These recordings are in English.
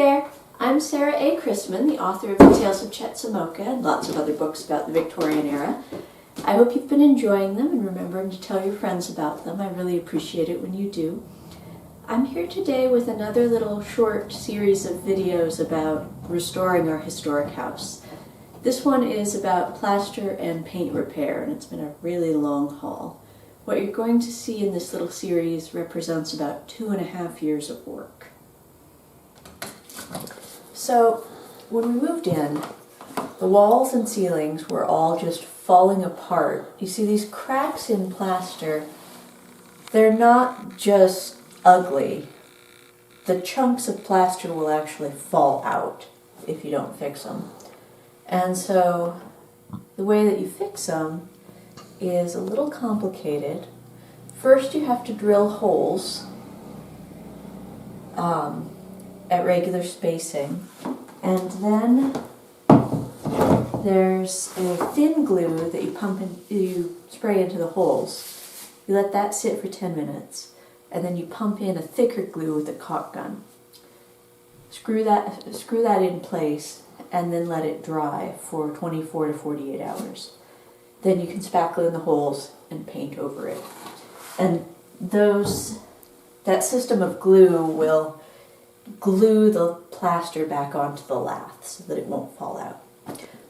there! I'm Sarah A. Chrisman, the author of The Tales of Chetzemoka and lots of other books about the Victorian era. I hope you've been enjoying them and remembering to tell your friends about them. I really appreciate it when you do. I'm here today with another little short series of videos about restoring our historic house. This one is about plaster and paint repair, and it's been a really long haul. What you're going to see in this little series represents about 2.5 years of work. So, when we moved in, the walls and ceilings were all just falling apart. You see these cracks in plaster, they're not just ugly. The chunks of plaster will actually fall out if you don't fix them. And so, the way that you fix them is a little complicated. First you have to drill holes at regular spacing, and then there's a thin glue that you spray into the holes. You let that sit for 10 minutes, and then you pump in a thicker glue with a caulk gun. Screw that in place, and then let it dry for 24 to 48 hours. Then you can spackle in the holes and paint over it. And that system of glue will glue the plaster back onto the lath so that it won't fall out.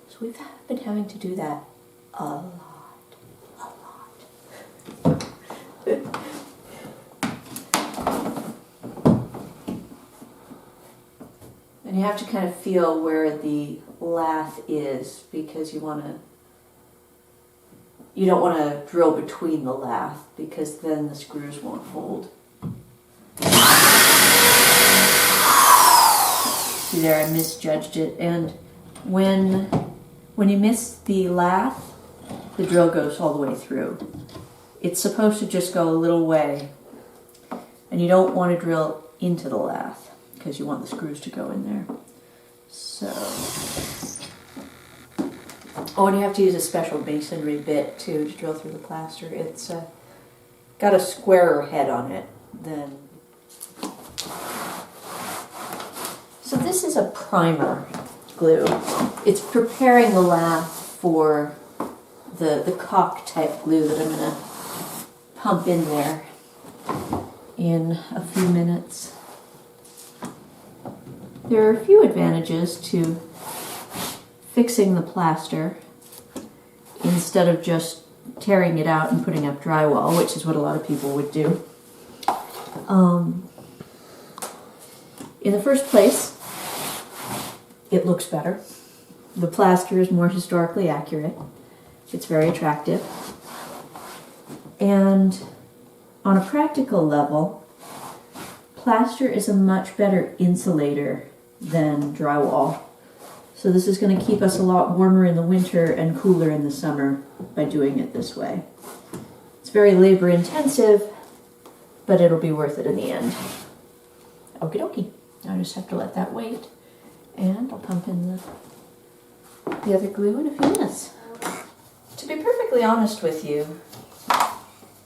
So we've been having to do that a lot. And you have to kind of feel where the lath is, because you don't want to drill between the lath, because then the screws won't hold. See there, I misjudged it, and when you miss the lath, the drill goes all the way through. It's supposed to just go a little way, and you don't want to drill into the lath, because you want the screws to go in there. So, and you have to use a special masonry bit too to drill through the plaster. It's got a squarer head on it than. So this is a primer glue. It's preparing the lath for the caulk type glue that I'm going to pump in there in a few minutes. There are a few advantages to fixing the plaster instead of just tearing it out and putting up drywall, which is what a lot of people would do. In the first place, it looks better. The plaster is more historically accurate. It's very attractive. And on a practical level, plaster is a much better insulator than drywall. So this is going to keep us a lot warmer in the winter and cooler in the summer by doing it this way. It's very labor intensive, but it'll be worth it in the end. Okie dokie. I just have to let that wait, and I'll pump in the other glue in a few minutes. To be perfectly honest with you,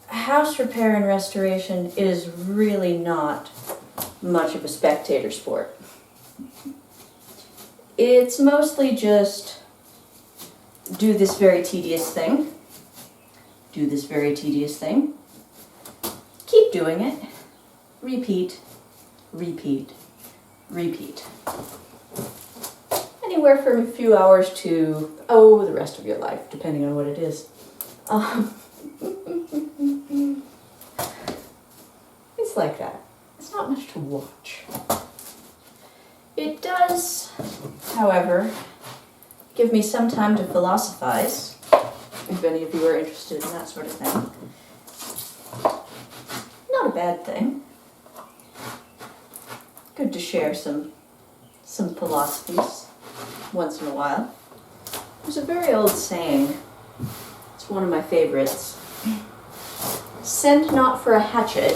house repair and restoration is really not much of a spectator sport. It's mostly just do this very tedious thing, do this very tedious thing, keep doing it, repeat, repeat, repeat. Anywhere from a few hours to, the rest of your life, depending on what it is. It's like that. It's not much to watch. It does, however, give me some time to philosophize, if any of you are interested in that sort of thing. Not a bad thing. Good to share some philosophies once in a while. There's a very old saying, it's one of my favorites. Send not for a hatchet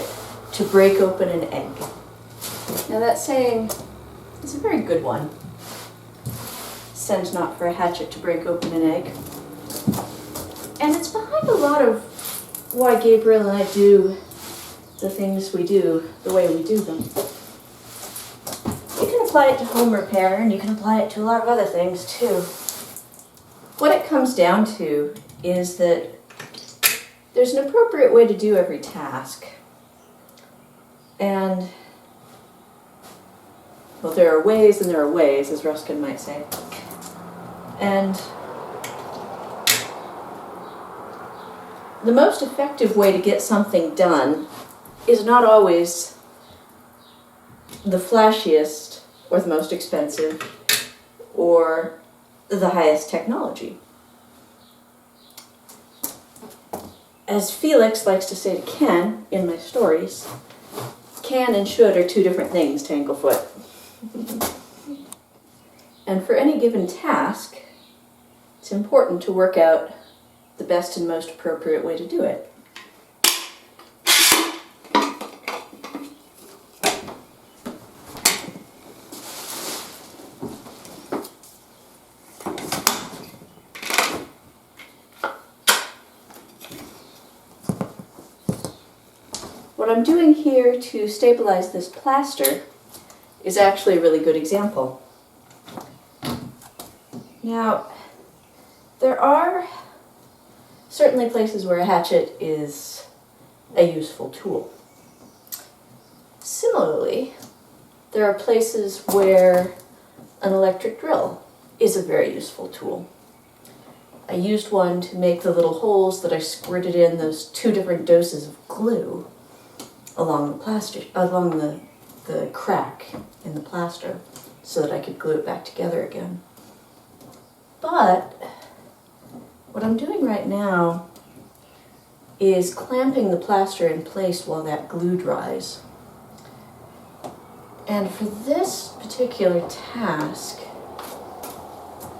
to break open an egg. Now that saying is a very good one. Send not for a hatchet to break open an egg. And it's behind a lot of why Gabriel and I do the things we do the way we do them. It can apply it to home repair, and you can apply it to a lot of other things too. What it comes down to is that there's an appropriate way to do every task. And, well, there are ways and there are ways, as Ruskin might say. And the most effective way to get something done is not always the flashiest or the most expensive or the highest technology. As Felix likes to say to Ken in my stories, can and should are two different things, Tanglefoot. And for any given task, it's important to work out the best and most appropriate way to do it. What I'm doing here to stabilize this plaster is actually a really good example. Now, there are certainly places where a hatchet is a useful tool. Similarly, there are places where an electric drill is a very useful tool. I used one to make the little holes that I squirted in those 2 different doses of glue along the plaster, along the crack in the plaster, so that I could glue it back together again. But what I'm doing right now is clamping the plaster in place while that glue dries. And for this particular task,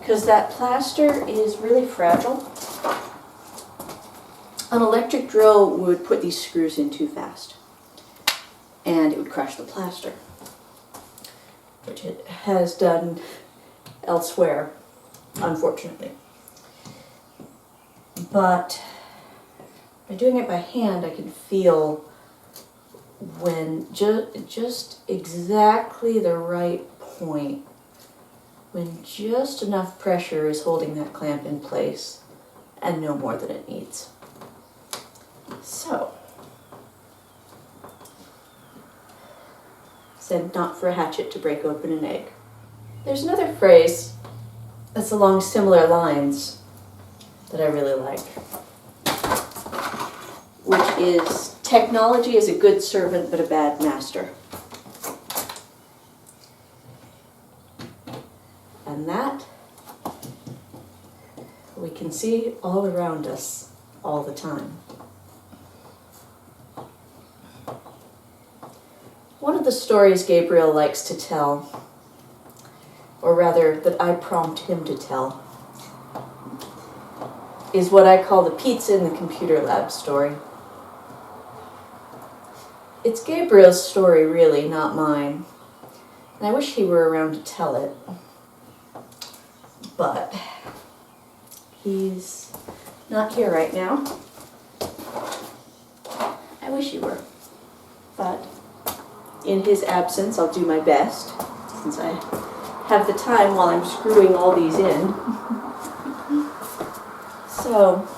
because that plaster is really fragile, an electric drill would put these screws in too fast, and it would crush the plaster, which it has done elsewhere, unfortunately. But by doing it by hand, I can feel when just exactly the right point, when just enough pressure is holding that clamp in place and no more than it needs. So, said not for a hatchet to break open an egg. There's another phrase that's along similar lines that I really like, which is, technology is a good servant but a bad master. And that we can see all around us all the time. One of the stories Gabriel likes to tell, or rather that I prompt him to tell, is what I call the pizza in the computer lab story. It's Gabriel's story, really, not mine. And I wish he were around to tell it. But he's not here right now. I wish he were. But in his absence, I'll do my best, since I have the time while I'm screwing all these in. So,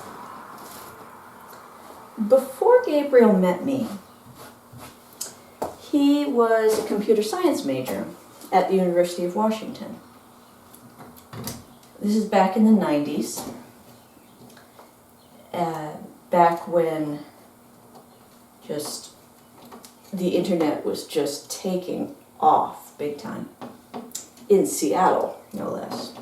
before Gabriel met me, he was a computer science major at the University of Washington. This is back in the 90s, back when just the internet was just taking off big time, in Seattle, no less.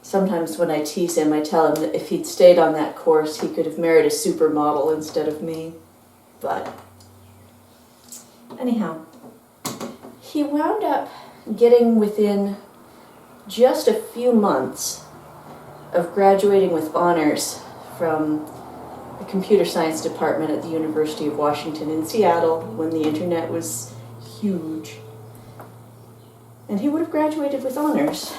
Sometimes when I tease him, I tell him that if he'd stayed on that course, he could have married a supermodel instead of me. But anyhow, he wound up getting within just a few months of graduating with honors from the computer science department at the University of Washington in Seattle when the internet was huge. And he would have graduated with honors.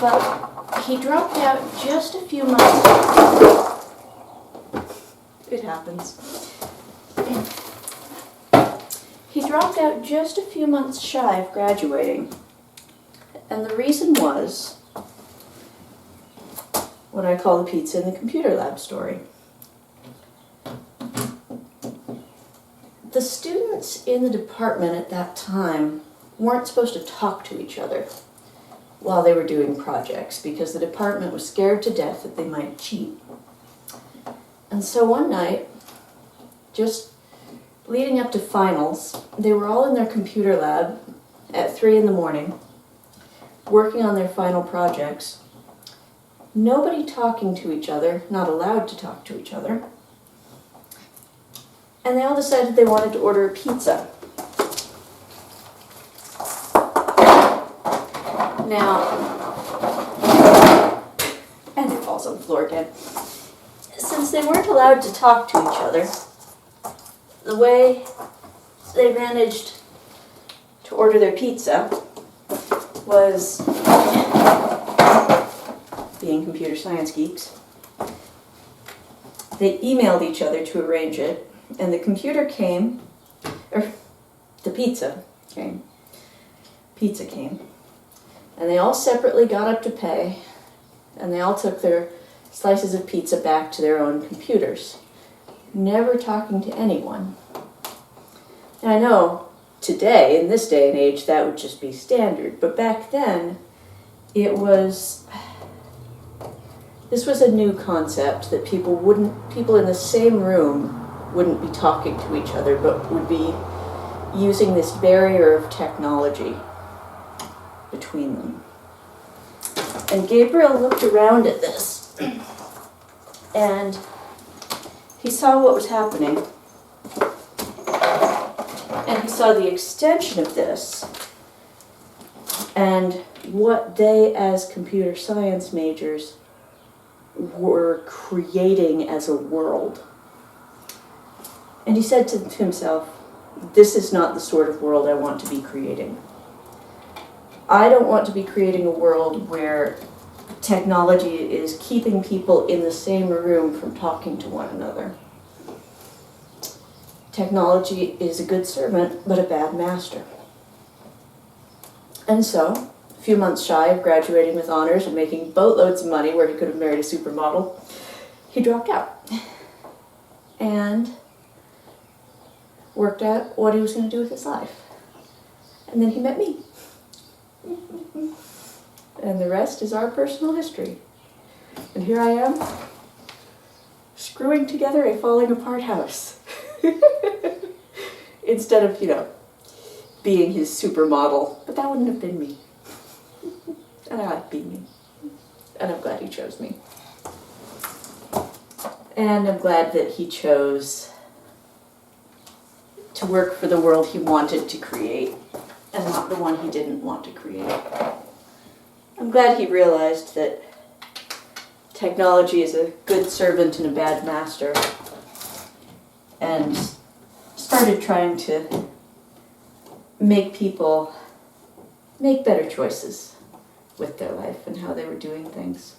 But he dropped out just a few months. It happens. He dropped out just a few months shy of graduating. And the reason was what I call the pizza in the computer lab story. The students in the department at that time weren't supposed to talk to each other while they were doing projects because the department was scared to death that they might cheat. And so one night, just leading up to finals, they were all in their computer lab at 3 in the morning, working on their final projects. Nobody talking to each other, not allowed to talk to each other. And they all decided they wanted to order a pizza. Now, and it falls on the floor again. Since they weren't allowed to talk to each other, the way they managed to order their pizza was, being computer science geeks, they emailed each other to arrange it, and the computer came, or the pizza came, and they all separately got up to pay, and they all took their slices of pizza back to their own computers, never talking to anyone. And I know today, in this day and age, that would just be standard, but back then, this was a new concept that people in the same room wouldn't be talking to each other, but would be using this barrier of technology between them. And Gabriel looked around at this, and he saw what was happening, and he saw the extension of this, and what they, as computer science majors, were creating as a world. And he said to himself, this is not the sort of world I want to be creating. I don't want to be creating a world where technology is keeping people in the same room from talking to one another. Technology is a good servant, but a bad master. And so, a few months shy of graduating with honors and making boatloads of money where he could have married a supermodel, he dropped out and worked out what he was going to do with his life. And then he met me. And the rest is our personal history. And here I am, screwing together a falling apart house. Instead of, being his supermodel. But that wouldn't have been me. And I like being me. And I'm glad he chose me. And I'm glad that he chose to work for the world he wanted to create and not the one he didn't want to create. I'm glad he realized that technology is a good servant and a bad master, and started trying to make people make better choices with their life and how they were doing things,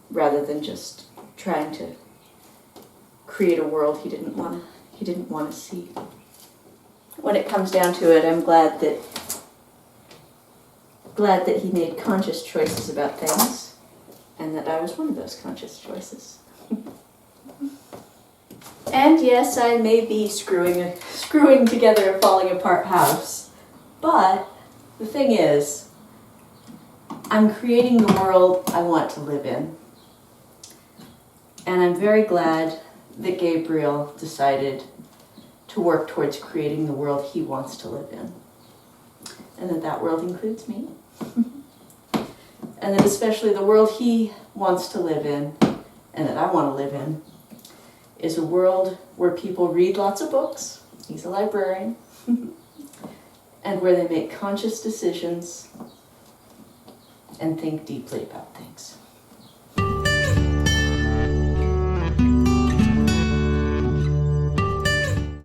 rather than just trying to create a world he didn't want to see. When it comes down to it, I'm glad that he made conscious choices about things, and that I was one of those conscious choices. And yes, I may be screwing together a falling apart house, but the thing is, I'm creating the world I want to live in. And I'm very glad that Gabriel decided to work towards creating the world he wants to live in. And that world includes me. And that especially the world he wants to live in, and that I want to live in, is a world where people read lots of books, he's a librarian, and where they make conscious decisions and think deeply about things.